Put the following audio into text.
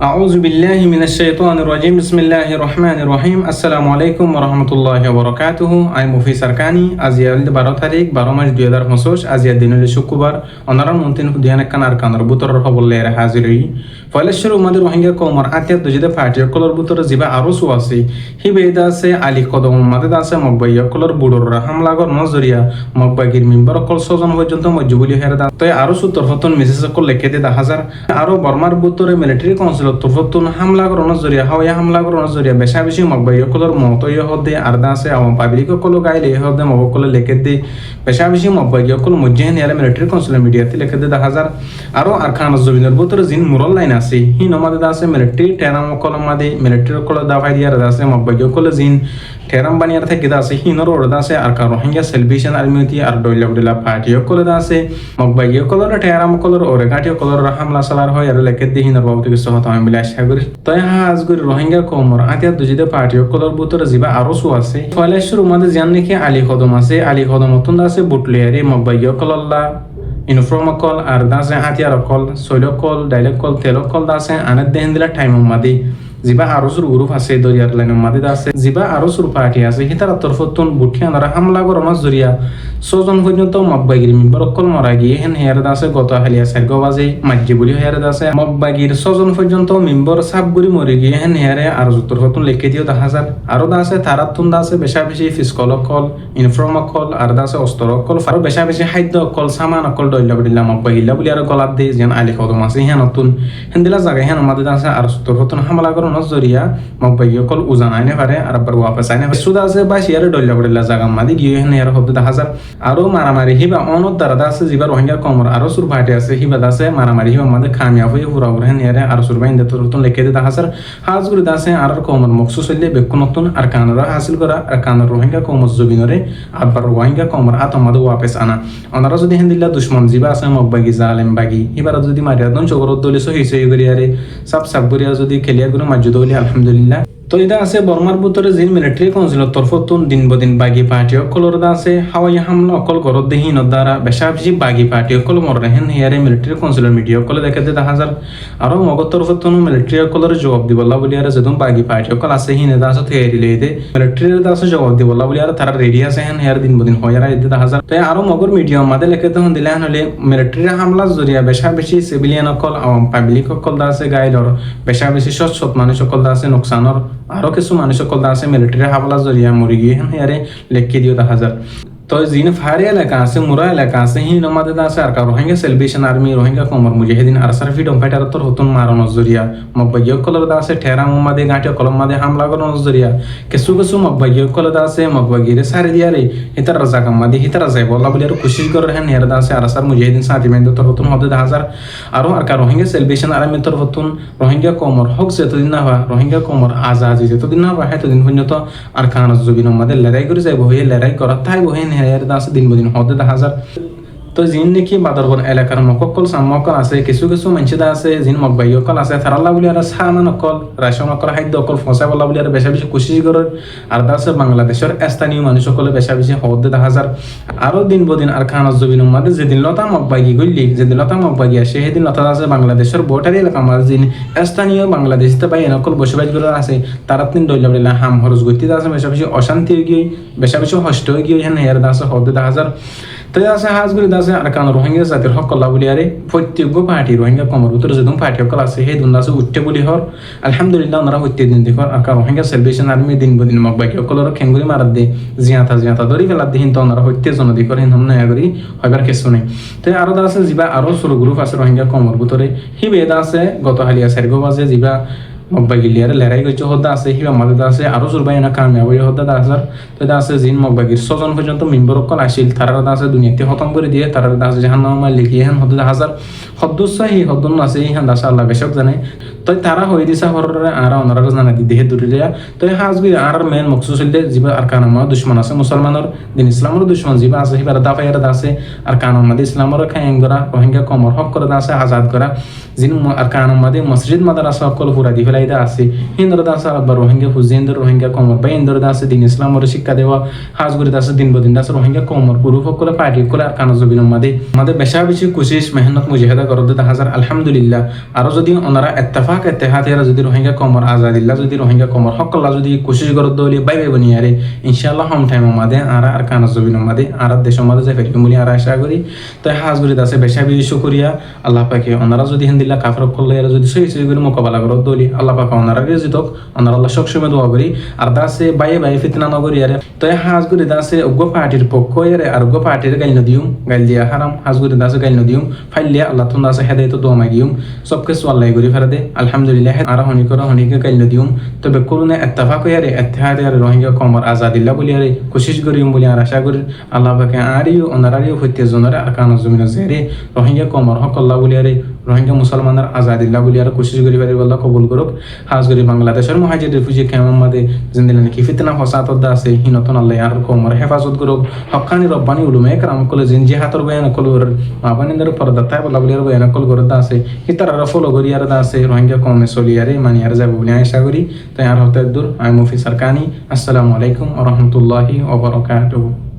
আউযু বিল্লাহি মিনাশ শাইতানির রাজিম বিসমিল্লাহির রহমানির রহিম আসসালামু আলাইকুম ওয়া রাহমাতুল্লাহি ওয়া বারাকাতুহু আই মুফি সারকানি আজি 12 তারিখ 12 মাস 2025 আজি দিন শুক্রবার অনারার মন্তিন হুদিয়ান কান আরকানের বুতরের খবরলে হাজিরি ফয়লেশ্বর উম্মাদের রোহিঙ্গা কওমর আতিয়াত দুজিদে ফাটির কলর বুতরে জিবা আরো সুয়াসি হিবেদা আছে আলী কদম উম্মাদের আছে মকবাইয়া কলর বুড়রা হামলাগর নজরিয়া মকবাগির মিম্বর কল সজন পর্যন্ত মজবুলি হেরদা তয় আরো সুতর হতন মেসেজ কল লেখেতে 10000 আরো বর্মার বুতরে মিলিটারি কাউন্সিল তরফতুন হামলা করার নজরিয়া হাওয়া হামলা করার নজরিয়া বেশা বেশি মকবাইয়া কলর মত ইয়ে হদে আরদা আছে আওয়াম পাবলিক কল গাইলে হদে মক কল লেখে দে বেশা বেশি মকবাইয়া কল মজ্জেন ইয়ারে মিলিটারি কাউন্সিল মিডিয়াতে লেখে দে 10000 আরো আরকান জবিনের বুতরে জিন মুরল লাইন আছে হি নমাদে আছে মিলিটারি টেরাম কল মাদে মিলিটারি কল দাফাই দিয়া আছে মকবাইয়া কল জিন টেরাম বানিয়ার থেকে আছে হিনর ওরদা আছে আরকান রোহিঙ্গা সেলিব্রেশন আর্মিতি আর ডইলা পার্টিও কল আছে মকবাইয়া কলর টেরাম কলর ওরে গাটিও কলর হামলা সালার হয় আর লেখে দে হিনর বাবু থেকে সহত আমি বলে আশা করি তই আজগুরি রোহিঙ্গা কমর আতিয়া দুজিদে পার্টিও কলর বুতরে জিবা আরো সু আছে ফয়লেশ্বর উমাদে জান নাকি আলী কদম আছে আলী কদম অতন আছে বুটলিয়ারি মকবাইয়া কলল্লা ইউনিফর্ম কল আর দাসে হাতিয়ার কল সৈল কল ডাইলেক কল তেল কল দাসে আনে দেন দিলা টাইম মাদি জিবা আরো সুর গ্রুপ আছে দরিয়ার লাইন মাদি আছে জিবা আরো সুর পার্টি আছে হিতার তরফতুন বুঠি আনারা হামলা গরমাস জরিয়া ছজন পর্যন্ত মকবাগির মিম্বর কল মরা গিয়ে হেন হেয়ার দাসে গত হালিয়া সার্গ বাজে মাজ্জি বলি হেয়ার দাসে মকবাগির ছজন পর্যন্ত মিম্বর সাবগুড়ি মরে গিয়ে হেন হেয়ারে আর তরফতুন লেখে দিও 10000 আরো দাসে তারাতুন দাসে বেশা বেশি ফিসকল কল ইনফর্ম কল আর দাসে অস্ত্র কল আরো বেশা বেশি খাদ্য কল সামান কল দইলা বলিলা মকবাগিলা বলি আর গলাত দিয়ে যেন আলী কদম আছে হেন নতুন হেন্দিলা জায়গা হেন আমাদের দাসে আর তরফতুন হামলা করো নজরিয়া মকবাইয়া কল উজান আইনে পারে আর আবার ওয়াপাস আইনে সুদা আছে বা শিয়ারে ডইলা বলিলা জায়গা মাদি গিয়ে হেন হেয়ার হতে 10000 আরো মারামারি হিবা অনত দ্বারা আছে জিবা রোহিঙ্গা কমর আরো সুর ভাটে আছে হিবা দাসে মারামারি হিবা আমাদের খামিয়া হয়ে পুরা হেন হেয়ারে আর সুর বাইন্দে তরতুন লেখে দে 10000 হাজগুরি দাসে আর কমর মকসুস হইলে বেকু নতুন আর কানরা হাসিল করা আর কানর রোহিঙ্গা কমর জবিনরে আবার রোহিঙ্গা কমর আতমাদ ওয়াপাস আনা অনারা যদি হেন্দিল্লা দুশ্মন জিবা আছে মকবাগি জালেম বাগি হিবার যদি মারিয়া দন চগরত দলি সহি সহি গরিয়ারে সাব গরিয়া যদি খেলিয়া গুলো মাজ্জুদ হইলে আলহামদুলিল্লাহ তো এটা আছে বর্মার বুতরে জিন মিলিটারি কাউন্সিল তরফতুন দিন বদিন বাগি পার্টি অকলর আছে হাওয়াই হামলা অকল গরত দেহি নদারা বেশা বেশি বাগি পার্টি অকল মরেন হিয়ারে মিলিটারি কাউন্সিলর মিডিয়া অকল দেখে দে 10000 আরো মগত তরফতুন মিলিটারি অকলর জবাব দিবল্লা বলি আর যেদম বাগি পার্টি অকল আছে হিনে দাস তৈরি লই দে মিলিটারি দাস জবাব দিবল্লা বলি আর তারা রেডি আছে হেন হিয়ার দিন বদিন হয় আর দে 10000 তো আরো মগর মিডিয়া মাদে লেখে তখন দিলে হলে মিলিটারি হামলা জরিয়া বেশা বেশি সিভিলিয়ান অকল আওয়াম পাবলিক অকল দাসে গাইডর বেশা বেশি সৎ মানুষ অকল দাসে নোকসানর আরো কিছু মানুষ সকল আছে মিলিটারি হামলা জরিয়া মরি গিয়ে হেয়ারে লেখকে দিও 10000 তো জিন ফারি এলাকা আছে মুরা এলাকা আছে হি নমাদে আছে আর কা রোহিঙ্গা সেলিব্রেশন আর্মি রোহিঙ্গা কমর মুজাহিদিন আর সার ফ্রিডম ফাইটার তোর হতুন মারো নজরিয়া মকবাইয়া কলর আছে ঠেরা মুমাদে গাঁটে কলম মাদে হামলা করো নজরিয়া কিছু কিছু মকবাইয়া কলর আছে মকবাগিরে সারি দিয়ারে হিতার রাজা কামাদি হিতার যাই বলা বলি আর কোশিশ করে হেন হের আছে আর সার মুজাহিদিন সাথী মেন্দ তোর হতুন হদে 10000 আর কা রোহিঙ্গা সেলিব্রেশন আর্মি তোর হতুন রোহিঙ্গা কমর হক যেতদিন না হয় রোহিঙ্গা কমর আজাদি যেতদিন না হয় হেতদিন পর্যন্ত আর খান জবিন মাদে লড়াই করে যাইব হয়ে লড়াই করা তাই বহেন হের আছে দিন বদিন হদে 10000 তো জিন নাকি বাদরবন এলাকার মককল সামকল আছে কিছু কিছু মানুষদা আছে জিন মকবাইকল আছে থারাল্লা বলি আর সামান অকল রাশন অকল খাদ্য অকল ফসা বলা বলি আর বেশা বেশি কোশিশ করে আর দাসে বাংলাদেশের স্থানীয় মানুষ সকলে বেশা বেশি হদে 10000 আরো দিন বদিন আর খান জবিন মাদে যেদিন লতা মকবাগি গইলি যেদিন লতা মকবাগি আসে সেদিন লতা আছে বাংলাদেশের বোটারি এলাকা মাঝ জিন স্থানীয় বাংলাদেশতে পাই এনকল বসবাস করে আছে তারা তিন দইলা বলিলা হাম হরজ গইতে আছে বেশা বেশি অশান্তি হয়ে গিয়ে বেশা বেশি হষ্ট হয়ে গিয়ে হেন হেয়ার দাসে হদে 10000 তাই আছে হাজগুলি দাসে আর কান রোহিঙ্গা জাতির হক কল্লা বলি আরে প্রত্যেক পার্টি রোহিঙ্গা কমর উত্তর যেদম পার্টি হকল আছে সেই দুন দাসে উঠতে বলি হর আলহামদুলিল্লাহ ওনারা হইতে দিন দেখো আর রোহিঙ্গা সেলিব্রেশন আর্মি দিন বদিন মকবাকি হকলর খেঙ্গুরি মারাত দে জিয়াতা ধরি ফেলাত দিন তো ওনারা হইতে জন দিকর হিন হম নয়া করি হইবার কিছু নেই তাই আরো দাসে জিবা আরো সরু গ্রুপ আছে রোহিঙ্গা কমর ভিতরে হি বেদা আছে গত হালিয়া সার্গো বাজে জিবা মকবাগিলিয়ারে লড়াই করছে হদা আছে হিবা মাদে আছে আরো জুরবাই না কামিয়াব হয়ে হদা 10000 তো আছে জিন মকবাগির ছজন পর্যন্ত মিম্বর কল আসিল তারা আছে দুনিয়াতে খতম করে দিয়ে তারা আছে জাহান্নামে লিখিয়ে হেন হদা 10000 হদ্দুসাহি হদ্দুন আছে হেন দাস আল্লাহ বেশক জানে তো তারা হই দিছা হররে আর ওনারা জানা দি দেহে দূরে তো হাজবি আর মেন মকসুস হইলে জিবা আর কানামা দুশমন আছে মুসলমানের দিন ইসলামের দুশমন জিবা আছে হিবার দাফায়ার আছে আর কানামাদি ইসলামের খায়ং করা রোহিঙ্গা কমর হক করে আছে আজাদ করা জিন আর কানামাদি মসজিদ মাদ্রাসা কল পুরা দি ফেলাই আছে হিন্দর দাস আবার রোহিঙ্গা হুজেন্দ্র রোহিঙ্গা কমর বা ইন্দর দাস দিন ইসলামের শিক্ষা দেওয়া হাজগুরি দাস দিন বদিন দাস রোহিঙ্গা কমর পুরু সকলে পার্টি করে আর কানা জবিন আমাদের বেশা বেশি কোশিশ মেহনত মুজাহিদা করতে 10000 আলহামদুলিল্লাহ আরো যদি ওনারা ইত্তেফাক এত্তেফাক এত্তেহাতেরা যদি রোহিঙ্গা কমর আজাদিল্লা যদি রোহিঙ্গা কমর হকল্লা যদি কোশিশ করত দলি বাইবে বনিয়ারে ইনশাআল্লাহ হম টাইম মাদে আর কানা জবিন মাদে আর দেশ মাদে যাই ফেরি বলি আর আশা করি তাই হাজগুড়ি দাসে বেশা বেশি শুকরিয়া আল্লাহ পাকে ওনারা যদি হিন্দিল্লা কাফর করলে এরা যদি সহি সহি করে মোকাবেলা করত দলি আল্লাহ পাকে ওনারা রেজিতক ওনারা আল্লাহ সবসময় দোয়া করি আর দাসে বাইয়ে ফিতনা নগরি আরে তাই হাজগুড়ি দাসে উগ্র পার্টির পক্ষ এরে আর উগ্র পার্টির গাইল নদিউম গাইল দিয়া হারাম হাজগুড়ি দাসে গাইল নদিউম ফাইলিয়া আল্লাহ তুন দাসে হেদায়ত দোয়া মাগিউম সব কিছু আল্লাহ করি ফেরা দে আলহামদুলিল্লাহ আর হনিকে গাইল নদিউম তবে করুণা এত্তেফাক ইয়ারে এত্তেহাদে আর রোহিঙ্গা কমর আজাদিল্লা বলি আরে কোশিশ করিম বলি আর আশা করি আল্লাহ পাকে আরিও ওনারারিও হইতে জনরে আর কানা জমিন জেরে রোহিঙ্গা কমর হকল্লা বলি আরে রোহিঙ্গা মুসলমানের আজাদিল্লা বলি আর কোশিশ করি পারি আল্লাহ কবুল করুক হাজ করি বাংলাদেশের মহাজির রিফিউজি ক্যাম্প মাদে জিন্দিলা নাকি ফিতনা ফসাতত আছে হিনতন আল্লাহ আর কমর হেফাজত করুক হক্কানি রব্বানি উলুমে একরাম কলে জিনজি হাতর বয়ান কল মাবানিন্দার পর্দা তাই বলা বলি আর বয়ান কল করে আছে ইতারা ফলো করি আর আছে রোহিঙ্গা কমে চলি আরে মানি আর যাবো বলে আশা করি তাই আর হতে দূর আমি মুফি সারকানি আসসালামু আলাইকুম ওয়া রাহমাতুল্লাহি ওয়া বারাকাতুহু।